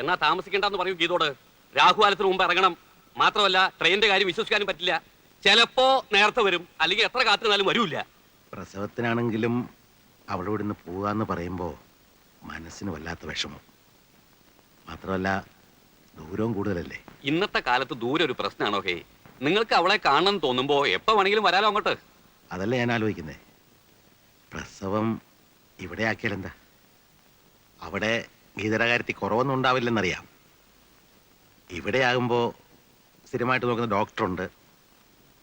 എന്നാ താമസിക്കണ്ടെന്ന് പറയൂ ഗീതോട്. രാഹുകാലത്തിന് മുമ്പ് ഇറങ്ങണം. മാത്രമല്ല ട്രെയിനിന്റെ കാര്യം വിശ്വസിക്കാനും പറ്റില്ല. ചിലപ്പോ നേരത്തെ വരും, അല്ലെങ്കിൽ എത്ര കാത്തിരുന്നാലും വരൂല്ല. പ്രസവത്തിനാണെങ്കിലും അവളോട് ഇന്ന് പോവാന്ന് പറയുമ്പോ മനസ്സിന് വല്ലാത്ത വിഷമം. മാത്രമല്ല ദൂരവും കൂടുതലല്ലേ. ഇന്നത്തെ കാലത്ത് ദൂരം ഒരു പ്രശ്നമാണോ? ഹേ, നിങ്ങൾക്ക് അവളെ കാണണം തോന്നുമ്പോ എപ്പോ വേണമെങ്കിലും വരാലോ അങ്ങോട്ട്. അതല്ലേ ഞാൻ ആലോചിക്കുന്നേ. പ്രസവം ഇവിടെ ആക്കിയാൽ എന്താ? അവിടെ ഗീതയുടെ കാര്യത്തിൽ കുറവൊന്നും ഉണ്ടാവില്ലെന്നറിയാം. ഇവിടെ ആകുമ്പോ സ്ഥിരമായിട്ട് നോക്കുന്ന ഡോക്ടറുണ്ട്,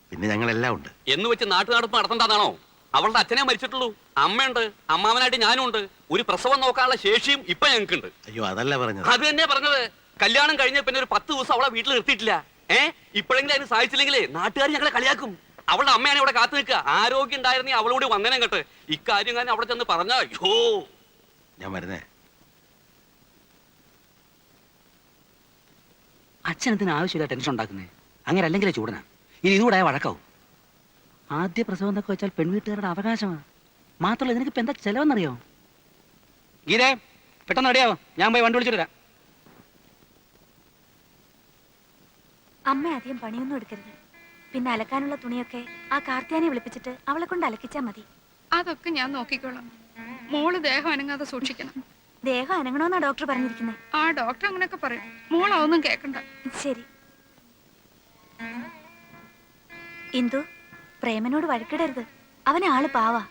പിന്നെ ഞങ്ങളെല്ലാം ഉണ്ട്. എന്ന് വെച്ച് നാട്ടുനടപ്പ് നടത്തണ്ടാന്നാണോ? അവളുടെ അച്ഛനെ മരിച്ചിട്ടുള്ളൂ, അമ്മയുണ്ട്, അമ്മാവനായിട്ട് ഞാനും ഉണ്ട്. ഒരു പ്രസവം നോക്കാനുള്ള ശേഷിയും ഇപ്പൊ ഞങ്ങൾക്കുണ്ട്. അയ്യോ, അതല്ല പറഞ്ഞത്. അത് തന്നെയാ പറഞ്ഞത്. കല്യാണം കഴിഞ്ഞ പിന്നെ ഒരു 10 ദിവസം അവളെ വീട്ടിൽ നിർത്തിയിട്ടില്ല. ഇപ്പോഴെങ്കിലും അതിന് സാധിച്ചില്ലെങ്കിലേ നാട്ടുകാർ ഞങ്ങളെ കളിയാക്കും. അവളുടെ അമ്മയാണ് ഇവിടെ കാത്തു നിൽക്കുക. ആരോഗ്യം ഉണ്ടായിരുന്നേ അവളോട് വന്നേനെ കേട്ട്. ഇക്കാര്യം ഞാൻ അവിടെ ചെന്ന് പറഞ്ഞ അയ്യോ. ഞാൻ വരുന്നേ. അച്ഛനത്തിന് ആവശ്യമില്ല ടെൻഷൻ ഉണ്ടാക്കുന്നേ. അങ്ങനെ അല്ലെങ്കിലേ ചൂടനാ. ഇനി ഇതുകൂടെ വഴക്കാവും. ആദ്യ പ്രസവം എന്നൊക്കെ വെച്ചാൽ പെൺവീട്ടുകാരുടെ അവകാശമാണ്. മാത്രമല്ല നിനക്ക് ഇപ്പൊ എന്താ ചെലവെന്നറിയോ? ഗീതേ, പെട്ടെന്ന് റെഡിയാവോ, ഞാൻ പോയി വണ്ടി വിളിച്ചിട്ട് വരാം. അമ്മ അധികം പണിയൊന്നും എടുക്കരുത്. പിന്നെ അലക്കാനുള്ള തുണിയൊക്കെ ആ കാർത്തിയാനെ വിളിപ്പിച്ചിട്ട് അവളെ കൊണ്ട് അലക്കിച്ചാ മതി. അതൊക്കെ ഞാൻ നോക്കിക്കോളാം. മോള് ദേഹം അനങ്ങാതെ സൂക്ഷിക്കണം. ദേഹം അനങ്ങണമെന്നാ ഡോക്ടർ പറഞ്ഞിരിക്കുന്നത്. ആ ഡോക്ടർ അങ്ങനെയൊക്കെ പറയും. മോളതൊന്നും കേക്കണ്ട. ശരി. ഇന്ദു, പ്രേമനോട് വഴക്കിടരുത്. അവനെ ആള് പാവാ.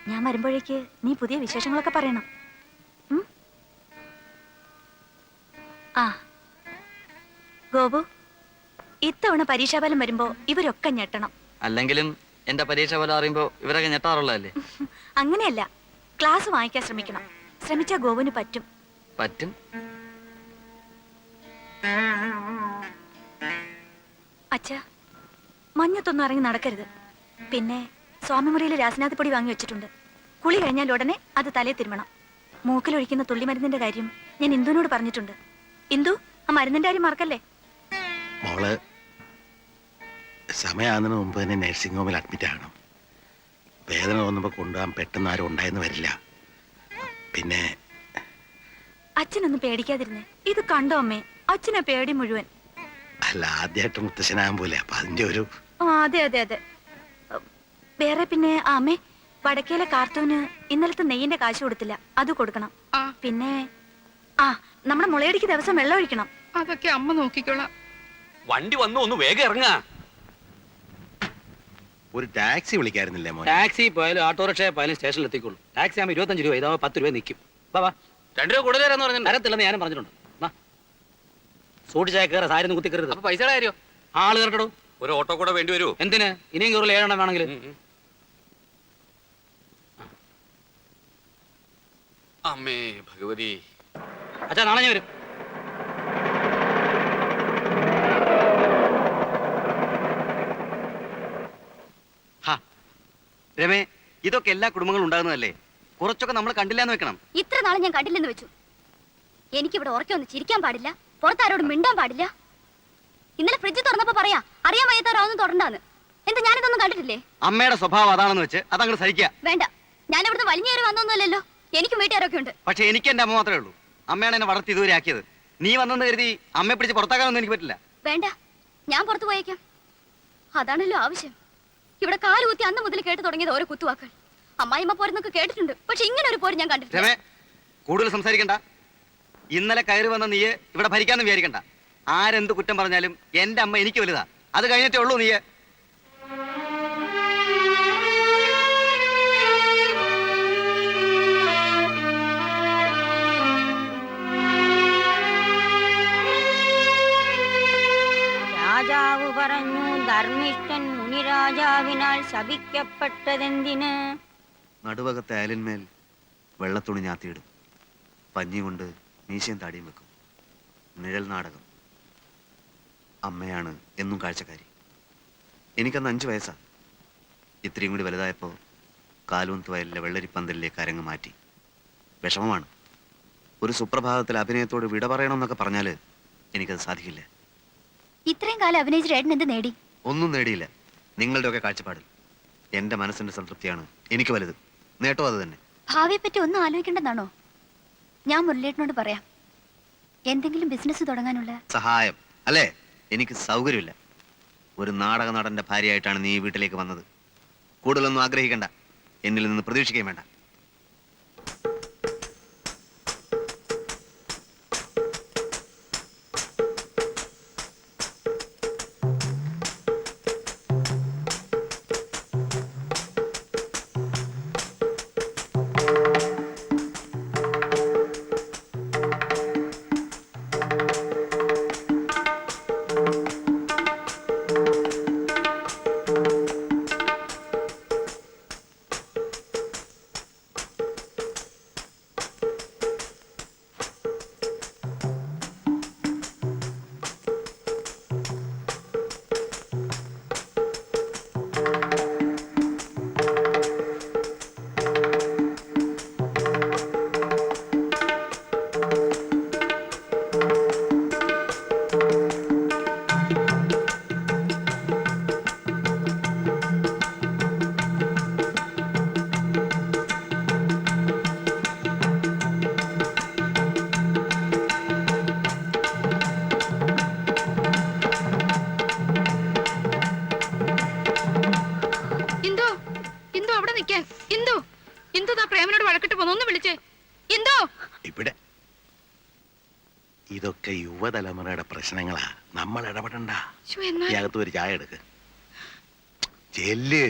ഞാൻ വരുമ്പോഴേക്ക് നീ പുതിയ വിശേഷങ്ങളൊക്കെ പറയണം. ആ ഗോപു, ഇത്തവണ പരീക്ഷാഫലം വരുമ്പോ ഇവരൊക്കെ ഞെട്ടണം. അല്ലെങ്കിലും എന്റെ പരീക്ഷ ഫലം അറിയുമ്പോ ഇവരൊക്കെ ഞെട്ടാറുള്ളതല്ലേ? അങ്ങനെയല്ല, ക്ലാസ് വാങ്ങിക്കാൻ ശ്രമിക്കണം. ശ്രമിച്ചാ ഗോപുവിന് പറ്റും. പറ്റും. അച്ഛാ, മഞ്ഞത്തൊന്നും ഇറങ്ങി നടക്കരുത്. പിന്നെ സ്വാമിമുറിയിൽ രാസനാഥ് പൊടി വാങ്ങി വെച്ചിട്ടുണ്ട്. കുളി കഴിഞ്ഞാൽ ഉടനെ അത് തലേ തിരുമണം. മൂക്കിലൊഴിക്കുന്ന തുള്ളി മരുന്നിന്റെ കാര്യം ഞാൻ ഇന്ദുവിനോട് പറഞ്ഞിട്ടുണ്ട്. ഇന്ദു, ആ മരുന്നിന്റെ കാര്യം മറക്കല്ലേ. മോള് സമയമാകുന്നതിന് മുമ്പ് തന്നെ നഴ്സിംഗ് ഹോമിൽ അഡ്മിറ്റ് ആകണം. വേദന തോന്നുമ്പോൾ കൊണ്ടുപോകാൻ പെട്ടെന്ന് ആരും ഉണ്ടായെന്ന് വരില്ല. പിന്നെ അച്ഛനൊന്നും പേടിക്കാതിരുന്നേ. ഇത് കണ്ടോ അമ്മേ, അച്ഛനെ പേടി മുഴുവൻ. അല്ല, ആദ്യമായിട്ട് മുത്തശ്ശനാകാൻ പോലെ, അപ്പൊ അതിന്റെ ഒരു അതെ അതെ അതെ. വേറെ പിന്നെ അമ്മേ, വടക്കേലെ കാർത്തൂന് ഇന്നലത്തെ നെയ്യിന്റെ കാശ് കൊടുത്തില്ല, അത് കൊടുക്കണം. പിന്നെ നമ്മുടെ മുളയടിക്ക് ദിവസം വെള്ളം ഒഴിക്കണം. അതൊക്കെ അമ്മ നോക്കിക്കോളാം. വണ്ടി വന്നു, ഒന്ന് വേഗം ഇറങ്ങ. ഒരു ടാക്സി വിളിക്കായിരുന്നില്ലേ മോനെ? ടാക്സി പോയാലും ഓട്ടോറിക്ഷ പോയാലും സ്റ്റേഷനിൽ എത്തിക്കോളൂ. ടാക്സി ആകുമ്പോൾ 25 രൂപ, ഇതാവുമ്പോൾ 10 രൂപ നിൽക്കും. വാ, 2 രൂപ കൂടുതൽ തരാന്ന് പറഞ്ഞു. തരത്തില്ലെന്ന് ഞാനും പറഞ്ഞിട്ടുണ്ട്. സൂട്ടിച്ചായ കയറ, സാരി ഒന്നും കുത്തിക്കരുത്. അപ്പൊ പൈസയുടെ കാര്യോ? ആള് കയറട്ടോ. ഒരു ഓട്ടോ കൂടെ വേണ്ടി വരുമോ? എന്തിന്? ഇനിയും കയറുള്ള 7 എണ്ണം വേണമെങ്കിൽ. അമ്മേ ഭഗവതി. അച്ഛാ, നാളെ ഞാൻ വരും. രമേ, ഇതൊക്കെ എല്ലാ കുടുംബങ്ങളും ഉണ്ടാകുന്നതല്ലേ? കുറച്ചൊക്കെ നമ്മൾ കണ്ടില്ലാന്ന് വെക്കണം. ഇത്ര നാളെ ഞാൻ കണ്ടില്ലെന്ന് വെച്ചു. എനിക്കിവിടെ ഉറക്കൊന്ന് ചിരിക്കാൻ പാടില്ല, പുറത്താരോട് മിണ്ടാൻ പാടില്ല. ഇന്നലെ ഫ്രിഡ്ജ് തുറന്നപ്പോ പറയാ അറിയാൻ വയ്യാത്തവരാവൊന്നും തുടണ്ടാന്ന്. എന്താ ഞാനിതൊന്നും കണ്ടിട്ടില്ലേ? അമ്മയുടെ സ്വഭാവം അതാണെന്ന് വെച്ച് അതങ്ങ് സഹിക്കുക. വേണ്ട, ഞാൻ ഇവിടുന്ന് വലിഞ്ഞേറി വന്നൊന്നുമല്ലല്ലോ. എനിക്കും വീട്ടുകാരൊക്കെ ഉണ്ട്. പക്ഷെ എനിക്ക് എന്റെ അമ്മ മാത്രമേ ഉള്ളൂ. അമ്മയാണ് എന്നെ വളർത്തി ഇതുവരെ ആക്കിയത്. നീ വന്നെന്ന് കരുതി അമ്മയെ പിടിച്ച് പുറത്താക്കാനൊന്നും എനിക്ക് പറ്റില്ല. വേണ്ട, ഞാൻ പുറത്തു പോയേക്കാം. അതാണല്ലോ ആവശ്യം. ഇവിടെ കാലുകുത്തി അന്ന് മുതൽ കേട്ട് തുടങ്ങിയത് ഓരോ കുത്തുവാക്കൾ. അമ്മായിമ്മ പോരെന്നൊക്കെ കേട്ടിട്ടുണ്ട്, പക്ഷെ ഇങ്ങനെ ഒരു പോര് ഞാൻ കണ്ടിട്ടില്ല. കൂടുതൽ സംസാരിക്കണ്ട. ഇന്നലെ കയറി വന്ന നീ ഇവിടെ ഭരിക്കാന്ന് വിചാരിക്കണ്ട. ആരെന്ത് കുറ്റം പറഞ്ഞാലും എന്റെ അമ്മ എനിക്ക് വലുതാ. അത് കഴിഞ്ഞിട്ടേ ഉള്ളൂ നീ. രാജാവ് പറഞ്ഞു, ധർമ്മിഷ്ഠൻ മുനിരാജാവിനാൽ ശപിക്കപ്പെട്ടതെന്തിന്? നടുവകത്തെ അയലിന്മേൽ വെള്ളത്തുണി ഞാത്തിയിടും. പഞ്ഞി കൊണ്ട് മീശയും താടിയും വെക്കും. നിഴൽ നാടകം. അമ്മയാണ് എന്നും കാഴ്ചക്കാരി. എനിക്കന്ന് 5 വയസ്സാ. ഇത്രയും കൂടി വലുതായപ്പോൾ കാലൂന്ത് വയലിലെ വെള്ളരിപ്പന്തലിലേക്ക് അരങ്ങ് മാറ്റി. വിഷമമാണ്. ഒരു സുപ്രഭാതത്തിൽ അഭിനയത്തോട് വിട പറയണമെന്നൊക്കെ പറഞ്ഞാൽ എനിക്കത് സാധിക്കില്ല. ഇത്രയും കാലം അഭിനയിച്ച ഏട്ടൻ എന്ത് നേടി? ഒന്നും നേടിയില്ല. നിങ്ങളുടെയൊക്കെ കാഴ്ചപ്പാടിൽ എന്റെ മനസ്സിന്റെ സംതൃപ്തിയാണ് എനിക്ക് വലുത്. നേട്ടം അത് തന്നെ. ഭാവിയെ പറ്റി ഒന്നും ആലോചിക്കേണ്ടെന്നാണോ? ഞാൻ മുരളിയേട്ടനോട് പറയാം. എന്തെങ്കിലും ബിസിനസ് തുടങ്ങാനുള്ള സഹായം അല്ലേ? എനിക്ക് സൗകര്യമില്ല. ഒരു നാടക നടന്റെ ഭാര്യയായിട്ടാണ് നീ ഈ വീട്ടിലേക്ക് വന്നത്. കൂടുതലൊന്നും ആഗ്രഹിക്കണ്ട, എന്നിൽ നിന്ന് പ്രതീക്ഷിക്കുകയും വേണ്ട. ഇന്ദു ഇന്ദു അവിടെ നിൽക്കാൻ. ഇന്ദു ഇന്ദു ദാ പ്രേമനോട് വഴക്കിട്ട് പോന്നു. ഒന്ന് വിളിച്ചേ. ഇന്ദു ഇവിടെ ഇതൊക്കെ യുവതലമുറയുടെ പ്രശ്നങ്ങളാ, നമ്മൾ ഇടപെടണ്ട. ശ്ശോ, എന്നാ ഈ അകത്ത് ഒരു ചായ എടുക്ക്. ചെല്ല്.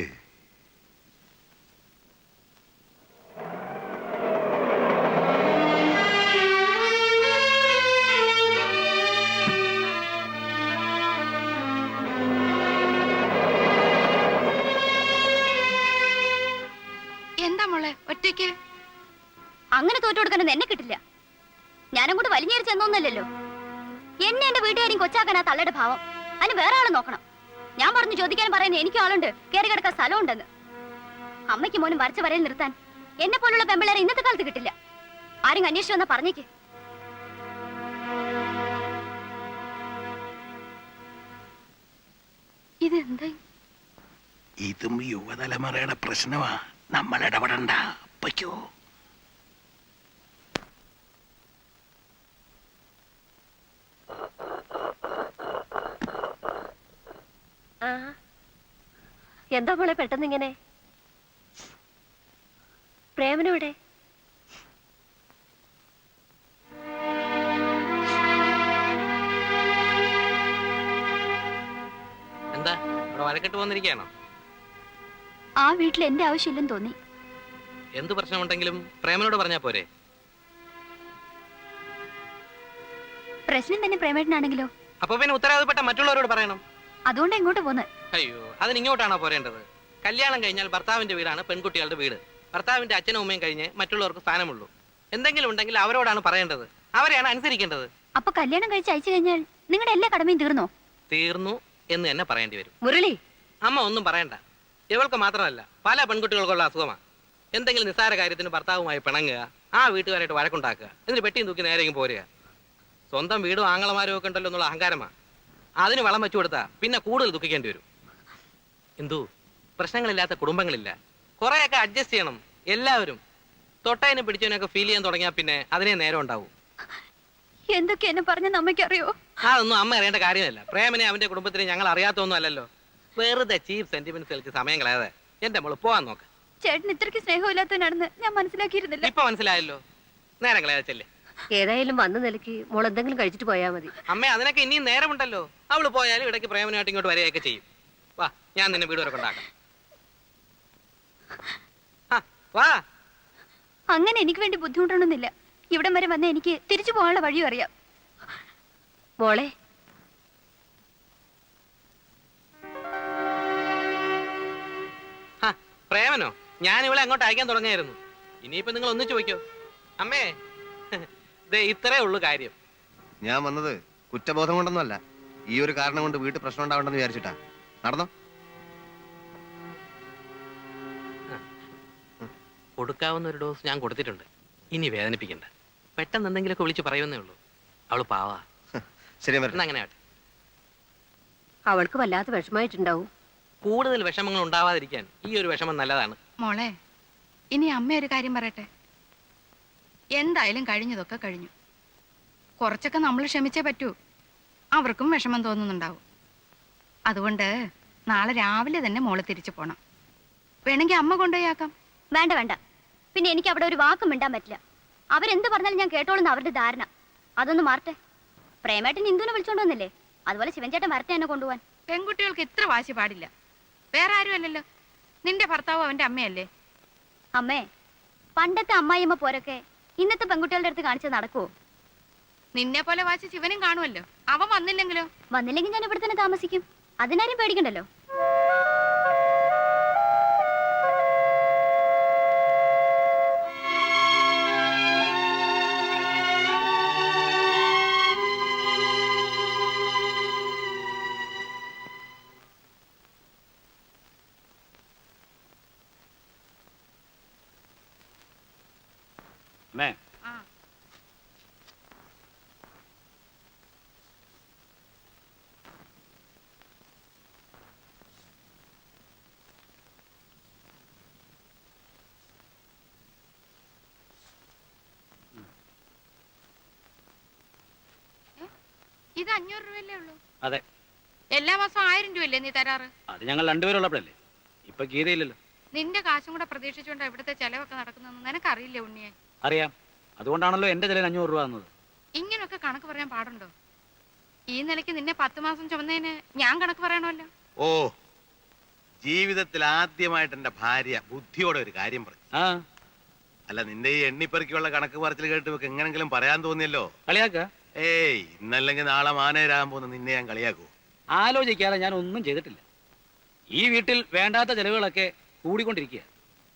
എന്താ മോളെ ഒറ്റയ്ക്ക്? അങ്ങനെ തോറ്റു കൊടുക്കാനൊന്നും എന്നെ കിട്ടില്ല. ഞാനങ്ങോട്ട് വലിഞ്ഞേറി ചെന്നൊന്നല്ലോ. എന്നെ എന്റെ വീട്ടുകാരും കൊച്ചാക്കാൻ ആ തള്ളയുടെ ഭാവം. അതിന് വേറെ ആളെ നോക്കണം. ഞാൻ പറഞ്ഞു ചോദിക്കാൻ പറയുന്നത് എനിക്കും ആളുണ്ട്, കയറി കിടക്കാൻ സ്ഥലമുണ്ടെന്ന്. അമ്മയ്ക്ക് മോനും വരച്ച വരയിൽ നിർത്താൻ എന്നെ പോലുള്ള പെമ്പിള്ളേരെ ഇന്നത്തെ കാലത്ത് കിട്ടില്ല. ആരും അന്വേഷിച്ചു വന്നാ പറഞ്ഞേക്ക്. ഇതെന്താ? ഇതും യുവതലമുറയുടെ പ്രശ്നമാ, നമ്മൾ ഇടപെടണ്ട. പൊയ്ക്കോ. എന്താ മോളെ പെട്ടെന്ന് ഇങ്ങനെ? പ്രേമനോടെ? എന്താ ഇവിടെ വഴക്കിട്ട് വന്നിരിക്കുകയാണോ? ആ വീട്ടിൽ എന്റെ ആവശ്യമില്ലെന്ന് തോന്നി. എന്ത് പ്രശ്നമുണ്ടെങ്കിലും പ്രേമനോട് പറഞ്ഞാ പോരെ? പ്രശ്നം തന്നെ പ്രേമേട്ടനാണെങ്കിലോ? അപ്പൊ പിന്നെ ഉത്തരവാദപ്പെട്ട മറ്റുള്ളവരോട് പറയണം. അതുകൊണ്ട് എങ്ങോട്ട് പോന്ന്? അയ്യോ, അതിന് ഇങ്ങോട്ടാണോ പോരേണ്ടത്? കല്യാണം കഴിഞ്ഞാൽ ഭർത്താവിന്റെ വീടാണ് പെൺകുട്ടികളുടെ വീട്. ഭർത്താവിന്റെ അച്ഛനും അമ്മയും കഴിഞ്ഞ് മറ്റുള്ളവർക്ക് സ്ഥാനമുള്ളൂ. എന്തെങ്കിലും ഉണ്ടെങ്കിൽ അവരോടാണ് പറയേണ്ടത്, അവരെയാണ് അനുസരിക്കേണ്ടത്. അപ്പൊ കല്യാണം കഴിച്ച് അയച്ചു കഴിഞ്ഞാൽ നിങ്ങളുടെ എല്ലാ കടമയും തീർന്നോ? തീർന്നു എന്ന് തന്നെ പറയേണ്ടി വരും. മുരളി, അമ്മ ഒന്നും പറയണ്ട. ഇവൾക്ക് മാത്രമല്ല, പല പെൺകുട്ടികൾക്കുള്ള അസുഖമാണ്. എന്തെങ്കിലും നിസ്സാര കാര്യത്തിന് ഭർത്താവുമായി പിണങ്ങുക, ആ വീട്ടുകാരായിട്ട് വഴക്കുണ്ടാക്കുക, എന്നിട്ട് പെട്ടിയും തൂക്കി നേരെയും പോരുക. സ്വന്തം വീടും ആങ്ങളമാരും ഒക്കെ ഉണ്ടല്ലോ എന്നുള്ള അഹങ്കാരമാണ്. അതിന് വളം വെച്ചു കൊടുത്താൽ പിന്നെ കൂടുതൽ ദുഃഖിക്കേണ്ടി വരും. എന്തു പ്രശ്നങ്ങളില്ലാത്ത കുടുംബങ്ങളില്ല. കുറെയൊക്കെ അഡ്ജസ്റ്റ് ചെയ്യണം എല്ലാവരും. തൊട്ടതിനെ പിടിച്ചതിനൊക്കെ ഫീൽ ചെയ്യാൻ തുടങ്ങിയാൽ പിന്നെ അതിനെ നേരം ഉണ്ടാവും. എന്തൊക്കെ എന്നെ പറഞ്ഞെന്ന് അമ്മയ്ക്കറിയോ? അതൊന്നും അമ്മ അറിയേണ്ട കാര്യമല്ല. പ്രേമനെ അവന്റെ കുടുംബത്തിനെ ഞങ്ങൾ അറിയാത്തൊന്നും അല്ലല്ലോ. വെറുതെ ചീപ്പ് സെന്റിമെന്റ്സ് കളിച്ച് സമയം കളയാതെ എന്റെ മോള് പോവാൻ നോക്ക്. ചേട്ടൻ ഇത്രയ്ക്ക് സ്നേഹമില്ലാത്തവനാണെന്ന് ഞാൻ മനസ്സിലാക്കിയിരുന്നില്ല. ഇപ്പൊ മനസ്സിലായല്ലോ. നേരം കളയാച്ചല്ലേ. ഏതായാലും വന്ന നിലയ്ക്ക് മോൾ എന്തെങ്കിലും കഴിച്ചിട്ട് പോയാൽ മതി. അമ്മ അതിനൊക്കെ ഇനിയും നേരമുണ്ടല്ലോ. അവള് പോയാലും ഇടയ്ക്ക് പ്രേമനായിട്ട് ഇങ്ങോട്ട് വരികയൊക്കെ ചെയ്യും. വാ, ഞാൻ നിന്നെ വീട് വരെ കൊണ്ടാക്കാം. വാ. അങ്ങനെ എനിക്ക് വേണ്ടി ബുദ്ധിമുട്ടണമെന്നില്ല. ഇവിടം വരെ വന്ന എനിക്ക് തിരിച്ചു പോകാനുള്ള വഴിയും അറിയാം. മോളെ, പ്രേമനോ? ഞാൻ ഇവളെ അങ്ങോട്ട് അയക്കാൻ തുടങ്ങിയായിരുന്നു. ഇനിയിപ്പോ നിങ്ങൾ ഒന്നിച്ചു പോയിക്കോ. അമ്മേ, ദേ ഇത്രേ ഉള്ളു കാര്യം. ഞാൻ വന്നത് കുറ്റബോധം കൊണ്ടൊന്നുമല്ല, ഈ ഒരു കാരണം കൊണ്ട് വീട്ടിൽ പ്രശ്നം ഉണ്ടാവണ്ടെന്ന് വിചാരിച്ചിട്ടാ. നടന്നോ. കൊടുക്കാവുന്ന ഒരു ഡോസ് ഞാൻ കൊടുത്തിട്ടുണ്ട്. ഇനി വേദനിപ്പിക്കണ്ട. പെട്ടെന്ന് എന്തെങ്കിലുമൊക്കെ വിളിച്ച് പറയുന്നേ ഉള്ളൂ. അവള് പാവാ. ശരി, എന്നാ അങ്ങനെ ആട്ടെ. അവൾക്ക് വല്ലാത്ത വിഷമായിട്ടുണ്ടാവും. കൂടുതൽ വിഷമങ്ങൾ ഉണ്ടാവാതിരിക്കാൻ ഈ ഒരു വിഷമം നല്ലതാണ്. മോളെ, ഇനി അമ്മ ഒരു കാര്യം പറയട്ടെ. എന്തായാലും കഴിഞ്ഞതൊക്കെ കഴിഞ്ഞു. കുറച്ചൊക്കെ നമ്മൾ ക്ഷമിച്ചേ പറ്റൂ. അവർക്കും വിഷമം തോന്നുന്നുണ്ടാവും. അതുകൊണ്ട് നാളെ രാവിലെ തന്നെ മോള് തിരിച്ചു പോണം. വേണമെങ്കിൽ അമ്മ കൊണ്ടുപോയാക്കാം. വേണ്ട വേണ്ട, പിന്നെ എനിക്ക് അവിടെ ഒരു വാക്കും മിണ്ടാൻ പറ്റില്ല. അവരെന്ത് പറഞ്ഞാലും ഞാൻ കേട്ടോളുന്ന അവരുടെ ധാരണ. അതൊന്ന് മാറട്ടെ. പ്രേമേട്ടൻ ഇന്ദുവിനെ വിളിച്ചോണ്ട് വന്നില്ലേ, അതുപോലെ ശിവൻചേട്ടൻ വരട്ടെ എന്നെ കൊണ്ടുപോവാൻ. പെൺകുട്ടികൾക്ക് ഇത്ര വാശി പാടില്ല. വേറെ ആരും അല്ലല്ലോ, നിന്റെ ഭർത്താവും അവന്റെ അമ്മയല്ലേ. അമ്മേ, പണ്ടത്തെ അമ്മായിയമ്മ പോരൊക്കെ ഇന്നത്തെ പെൺകുട്ടികളുടെ അടുത്ത് കാണിച്ചത് നടക്കുവോ? നിന്നെ പോലെ വാശി ശിവനും കാണുമല്ലോ. അവൻ വന്നില്ലെങ്കിലോ? വന്നില്ലെങ്കിൽ ഞാൻ ഇവിടെ തന്നെ താമസിക്കും. അതിനാരും പേടിക്കണ്ടല്ലോ. അമ്മേ, ആ, ഇത് 500 രൂപയല്ലേ ഉള്ളൂ? അതെ, എല്ലാ മാസവും 1000 രൂപയല്ലേ നീ തരാറ്? അത് ഞങ്ങൾ രണ്ടുപേരുള്ളപ്പോഴല്ലേ. ഇപ്പൊ ഗീതയില്ലല്ലോ. നിന്റെ കാശും കൂടെ പ്രതീക്ഷിച്ചുകൊണ്ട് ഇവിടുത്തെ ചെലവൊക്കെ നടക്കുന്നതെന്ന് നിനക്കറിയില്ലേ ഉണ്ണിയെ? അറിയാം, അതുകൊണ്ടാണല്ലോ എന്റെ ചിലവിൽ 500 രൂപ തന്നത്. ഇങ്ങനൊക്കെ കണക്ക് പറയാൻ പാടുണ്ടോ? ഈ നിലയ്ക്ക് നിന്നെ 10 മാസം ചുമന്നതിന് ഞാൻ കണക്ക് പറയണമല്ലോ. ഓ, ജീവിതത്തിൽ ആദ്യമായിട്ട് എന്റെ ഭാര്യ ബുദ്ധിയോടെ ഒരു കാര്യം പറഞ്ഞു. ആ, അല്ല, നിന്റെ ഈ എണ്ണിപ്പെറുക്കിയുള്ള കണക്ക് പറച്ചിൽ കേട്ട് ഇവക്ക് എങ്ങനെങ്കിലും പറയാൻ തോന്നിയല്ലോ. കളിയാക്ക. ഏയ്, ഇന്നല്ലെങ്കിൽ നാളെ മാനേരാകാൻ പോകുന്ന നിന്നെ ഞാൻ കളിയാക്കൂ. ആലോചിക്കാതെ ഞാൻ ഒന്നും ചെയ്തിട്ടില്ല. ഈ വീട്ടിൽ വേണ്ടാത്ത ചെലവുകളൊക്കെ കൂടിക്കൊണ്ടിരിക്കുക.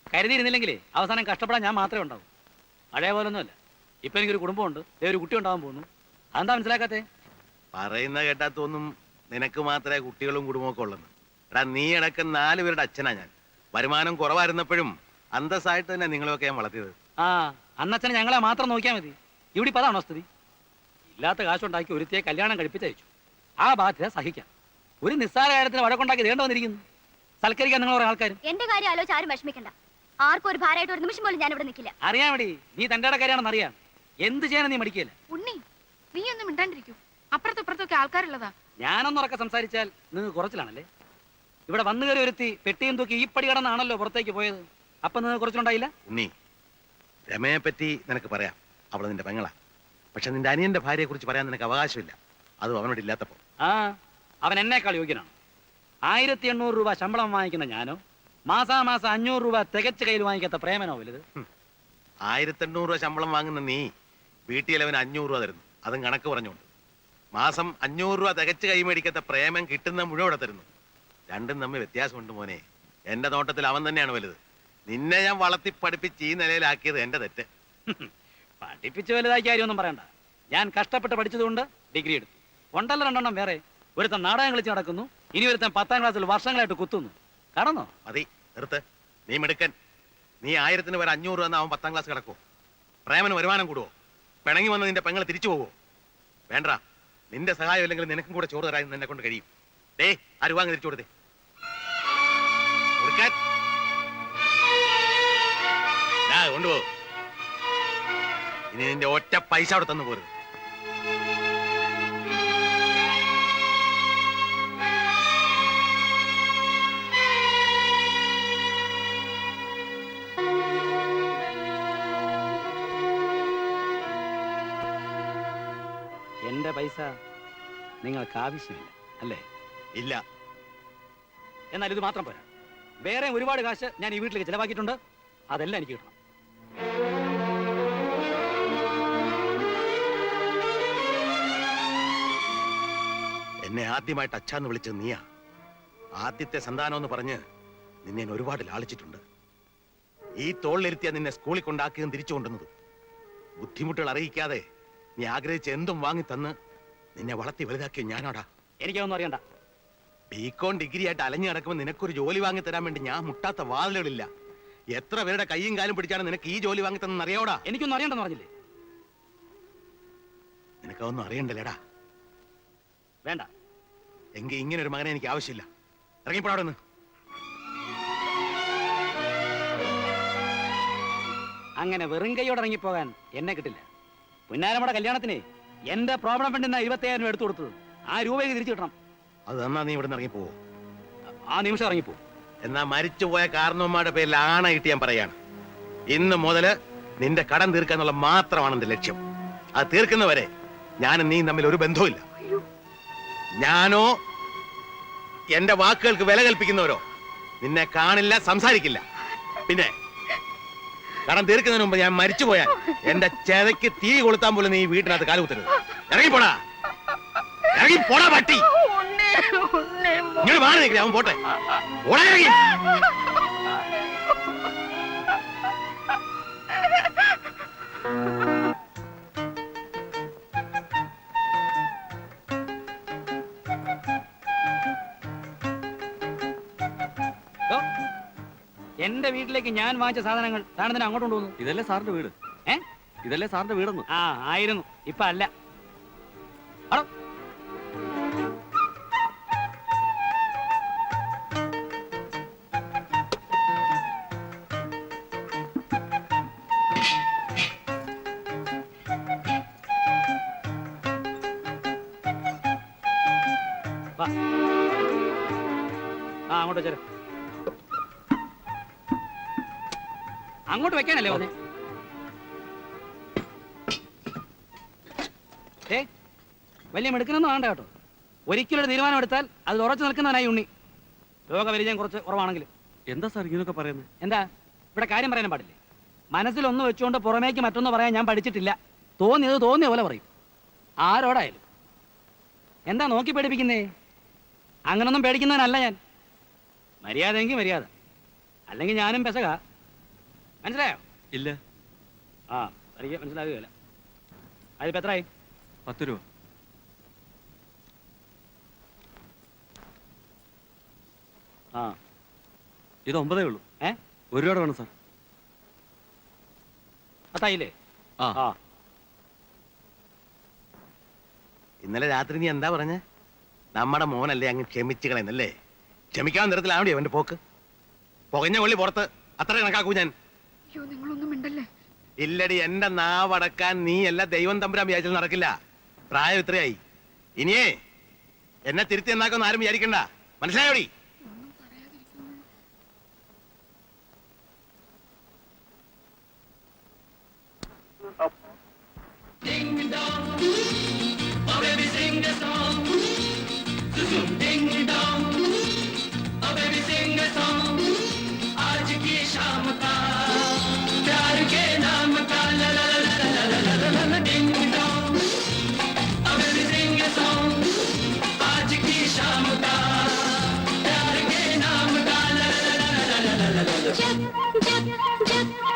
കരുതിയിരുന്നില്ലെങ്കിലേ അവസാനം കഷ്ടപ്പെടാൻ ഞാൻ മാത്രമേ ഉണ്ടാവൂ. പഴയ പോലൊന്നുമല്ല. ഇപ്പൊ എനിക്കൊരു കുടുംബമുണ്ട്, ഒരു കുട്ടി ഉണ്ടാവാൻ പോകുന്നു. അതെന്താ മനസ്സിലാക്കാത്തേ? പറയുന്ന കേട്ടാത്തൊന്നും നിനക്ക് മാത്രമേ കുട്ടികളും കുടുംബമൊക്കെ ഉള്ളെന്ന്. എടാ, നീ അടക്കം 4 പേരുടെ അച്ഛനാ ഞാൻ. വരുമാനം കുറവായിരുന്നപ്പോഴും അന്തസ്സായിട്ട് തന്നെ നിങ്ങളെയൊക്കെ ഞാൻ വളർത്തിയത്. ആ, അന്നച്ഛനെ ഞങ്ങളെ മാത്രം നോക്കിയാൽ മതി. ഇവിടെ ഇപ്പം അതാണോ സ്ഥിതി? ഇല്ലാത്ത കാശുണ്ടാക്കി ഒരുത്തിയെ കല്യാണം കഴിപ്പിച്ചയച്ചു. ആ ബാധ്യത സഹിക്കാം. ഒരു നിസ്സാര കാര്യത്തിന് വഴക്കുണ്ടാക്കി ദേണ്ട വന്നിരിക്കുന്നു. സൽക്കരിക്കാൻ നിങ്ങൾ പറയുന്ന ആൾക്കാർ. എന്റെ കാര്യം ആലോചിച്ച് ആരും വിഷമിക്കണ്ട. ആർക്കും ഒരു ഭാരമായിട്ട് ഒരു നിമിഷം പോലും ഞാൻ ഇവിടെ നിൽക്കില്ല. അറിയാൻ വേണ്ടി നീ തന്റെ കാര്യമാണെന്ന് അറിയാം. എന്ത് ചെയ്യാനും നീ മടിക്കില്ല. ഉണ്ണി, നീ ഒന്നും മിണ്ടാണ്ടിരിക്കൂ. അപ്പുറത്തും ഇപ്പുറത്തൊക്കെ ആൾക്കാരുള്ളതാ. ഞാനൊന്നുറക്കെ സംസാരിച്ചാൽ നിങ്ങൾ കുറച്ചിലാണല്ലേ. ഇവിടെ വന്നു കയറി ഒരുത്തി പെട്ടിയും തൂക്കി ഈ പടി കടന്നാണല്ലോ പുറത്തേക്ക് പോയത്. അപ്പൊ നിങ്ങൾ കുറച്ചിലുണ്ടായില്ല. ഉണ്ണി, രമയെ പറ്റി നിനക്ക് പറയാം. അവള് നിന്റെ പെങ്ങളാ. പക്ഷെ നിന്റെ അനിയന്റെ ഭാര്യയെ കുറിച്ച് പറയാൻ നിനക്ക് അവകാശമില്ല. അതും അവനോട് ഇല്ലാത്തപ്പോ. ആ, അവൻ എന്നേക്കാൾ യോഗ്യനാണ്. 1800 രൂപ ശമ്പളം വാങ്ങിക്കുന്ന ഞാനോ മാസാമാസം 500 രൂപ തികച്ച് കയ്യിൽ വാങ്ങിക്കാത്ത പ്രേമനോ വലുത്? 1800 രൂപ ശമ്പളം വാങ്ങുന്ന നീ വീട്ടിൽ അവന് 500 രൂപ തരുന്നു. അതും കണക്ക് പറഞ്ഞുകൊണ്ട്. മാസം 500 രൂപ തികച്ച് കൈ മേടിക്കാത്ത പ്രേമൻ കിട്ടുന്ന മുഴുവൻ തരുന്നു. രണ്ടും തമ്മിൽ വ്യത്യാസമുണ്ട് മോനെ. എന്റെ നോട്ടത്തിൽ അവൻ തന്നെയാണ് വലുത്. നിന്നെ ഞാൻ വളർത്തി പഠിപ്പിച്ച് ഈ നിലയിലാക്കിയത് എന്റെ തെറ്റ്. പഠിപ്പിച്ച് വലുതാക്കിയ കാര്യമൊന്നും പറയണ്ട. ഞാൻ കഷ്ടപ്പെട്ട് പഠിച്ചതുകൊണ്ട് ഡിഗ്രി എടുത്തു. ഉണ്ടല്ലോ 2 എണ്ണം വേറെ. ഒരുത്തൻ നാടകം കളിച്ച് നടക്കുന്നു, ഇനി ഒരുത്തൻ 10ാം ക്ലാസ്സിൽ വർഷങ്ങളായിട്ട് കുത്തുന്നു. കടന്നോ? മതി, നിർത്ത്. നീ മിടുക്കൻ. നീ 1000-ന് വരെ 500 രൂപ അവൻ 10ാം ക്ലാസ് കിടക്കുവോ? പ്രേമന് വരുമാനം കൂടുവോ? പിണങ്ങി വന്ന് നിന്റെ പെങ്ങൾ തിരിച്ചു പോവോ? വേണ്ട. നിന്റെ സഹായം ഇല്ലെങ്കിൽ നിനക്കും കൂടെ ചോറ് തരാൻ നിന്നെ കൊണ്ട് കഴിയും. ഡേ, ആ രൂപ അങ്ങ് തിരിച്ചു കൊടുത്തേ. കൊണ്ടുപോ. ഇനി നിന്റെ ഒറ്റ പൈസ അവിടെ തന്നു പോരുത്. എന്റെ പൈസ നിങ്ങൾക്ക് ആവശ്യമില്ല അല്ലേ? ഇല്ല. എന്നാൽ ഇത് മാത്രം പോരാ. വേറെ ഒരുപാട് കാശ് ഞാൻ ഈ വീട്ടിലേക്ക് ചെലവാക്കിയിട്ടുണ്ട്. അതെല്ലാം എനിക്ക് കിട്ടണം. എന്നെ ആദ്യമായിട്ട് അച്ഛാന്ന് വിളിച്ചത് നീയാ. ആദ്യത്തെ സന്താനം എന്ന് പറഞ്ഞ് നിന്നെ ഞാൻ ഒരുപാട് ലാളിച്ചിട്ടുണ്ട്. ഈ തോളിലിരുത്തിയാ നിന്നെ സ്കൂളിൽ കൊണ്ടാക്കുകയും തിരിച്ചു കൊണ്ടുവന്നത്. ബുദ്ധിമുട്ടുകൾ അറിയിക്കാതെ നീ ആഗ്രഹിച്ച എന്തും വാങ്ങി തന്ന് നിന്നെ വളർത്തി വലുതാക്കിയ ഞാനാടാ. എനിക്കൊന്നും അറിയണ്ട. ബികോം ഡിഗ്രി ആയിട്ട് അലഞ്ഞു നടക്കുമ്പോൾ നിനക്കൊരു ജോലി വാങ്ങി തരാൻ വേണ്ടി ഞാൻ മുട്ടാത്ത വാതിലുകളില്ല. എത്ര പേരുടെ കൈയും കാലും പിടിച്ചാണ് നിനക്ക് ഈ ജോലി വാങ്ങി തന്നെ അറിയാവോടാ? എനിക്കൊന്നും അറിയണ്ടെന്ന് പറഞ്ഞില്ലേ? നിനക്കൊന്നും അറിയണ്ടല്ലേടാ. വേണ്ട. എങ്കിൽ ഇങ്ങനെ ഒരു മകനെ എനിക്ക് ആവശ്യമില്ല. ഇറങ്ങിപ്പോടാ. അങ്ങനെ വെറും കൈയോടെ ഇറങ്ങിപ്പോകാൻ എന്നെ കിട്ടില്ല. പുന്നാരമ്മയുടെ കല്യാണത്തിനെ എന്റെ പ്രോബ്ലം ഫണ്ടിൽ 25,000 രൂപ എടുത്തു കൊടുത്തത്. ആ രൂപയ്ക്ക് തിരിച്ചു കിട്ടണം. അത് തന്നാ നീ ഇവിടെ നിന്ന് ഇറങ്ങി പോവോ? ആ നിമിഷം ഇറങ്ങിപ്പോ. എന്നാ മരിച്ചുപോയ കാരണവന്മാരുടെ പേരിൽ ആണയിട്ട് ഞാൻ പറയാണ്, ഇന്ന് മുതല് നിന്റെ കടം തീർക്കാന്നുള്ള മാത്രമാണ് എന്റെ ലക്ഷ്യം. അത് തീർക്കുന്നവരെ ഞാനും നീ തമ്മിൽ ഒരു ബന്ധവുമില്ല. ഞാനോ എന്റെ വാക്കുകൾക്ക് വില കൽപ്പിക്കുന്നവരോ നിന്നെ കാണില്ല, സംസാരിക്കില്ല. പിന്നെ കടം തീർക്കുന്നതിന് മുമ്പ് ഞാൻ മരിച്ചുപോയാൽ എന്റെ ചെതയ്ക്ക് തീ കൊളുത്താൻ പോലും നീ വീട്ടിനകത്ത് കാലുകുത്തരുത്. ഇറങ്ങിപ്പോടാ, ഇറങ്ങിപ്പോടാ പട്ടി. ഇങ്ങനെ മാറി നിൽക്കില്ല, അവൻ പോട്ടെ. ഓടാ ഇറങ്ങി. എന്റെ വീട്ടിലേക്ക് ഞാൻ വാങ്ങിച്ച സാധനങ്ങൾ താനെന്തിനാ അങ്ങോട്ട് കൊണ്ടുപോകുന്നു? ഇതല്ലേ സാറിന്റെ വീട്? ഇതല്ലേ സാറിന്റെ വീടെന്ന്? ആ ആയിരുന്നു, ഇപ്പൊ അല്ല. അടോ. വാ. ആ അങ്ങോട്ട് വെച്ചേരെ. അങ്ങോട്ട് വെക്കാനല്ലേ പറഞ്ഞേ? വലിയ മെടുക്കനൊന്നും വേണ്ട കേട്ടോ. ഒരിക്കലും ഒരു തീരുമാനം എടുത്താൽ അത് ഉറച്ചു നിൽക്കുന്നവനായി ഉണ്ണി. രോഗപരിചയം കുറച്ച് കുറവാണെങ്കിൽ. എന്താ സാർ ഇങ്ങനെയൊക്കെ പറയുന്നത്? എന്താ ഇവിടെ കാര്യം പറയാനും പാടില്ലേ? മനസ്സിലൊന്ന് വെച്ചുകൊണ്ട് പുറമേക്ക് മറ്റൊന്ന് പറയാൻ ഞാൻ പഠിച്ചിട്ടില്ല. തോന്നിയത് തോന്നിയ പോലെ പറയും, ആരോടായാലും. എന്താ നോക്കി പേടിപ്പിക്കുന്നേ? അങ്ങനൊന്നും പേടിക്കുന്നവനല്ല ഞാൻ. മര്യാദയെങ്കിൽ മര്യാദ, അല്ലെങ്കിൽ ഞാനും പെസക. മനസ്സിലായോ? ഇല്ല. ആ എനിക്ക് മനസ്സിലാകുകയല്ല. അതിപ്പോ എത്രയായി? 10 രൂപ. ആ ഇത് 9 ഉള്ളൂ. 1 രൂപ വേണം സാർ. പത്തായില്ലേ? ആ. ആ ഇന്നലെ രാത്രി നീ എന്താ പറഞ്ഞേ? നമ്മുടെ മോനല്ലേ അങ്ങ് ക്ഷമിച്ചു കളയുന്നല്ലേ? ക്ഷമിക്കാൻ നിരത്തിലാവണ്ടേ അവന്റെ പോക്ക്? പുകഞ്ഞ കൊള്ളി പുറത്ത്, അത്ര കണക്കാക്കൂ ഞാൻ. അയ്യോ നിങ്ങളൊന്നും മിണ്ടല്ലേ. ഇല്ലടി, എന്റെ നാവടക്കാൻ നീ എല്ലാ ദൈവം തമ്പുരാൻ വിചാരിച്ചാൽ നടക്കില്ല. പ്രായം ഇത്രയായി. ഇനിയേ എന്നെ തിരുത്തി എന്നാക്കൊന്നും ആരും വിചാരിക്കണ്ട. മനസ്സിലായോടി? जब जब जब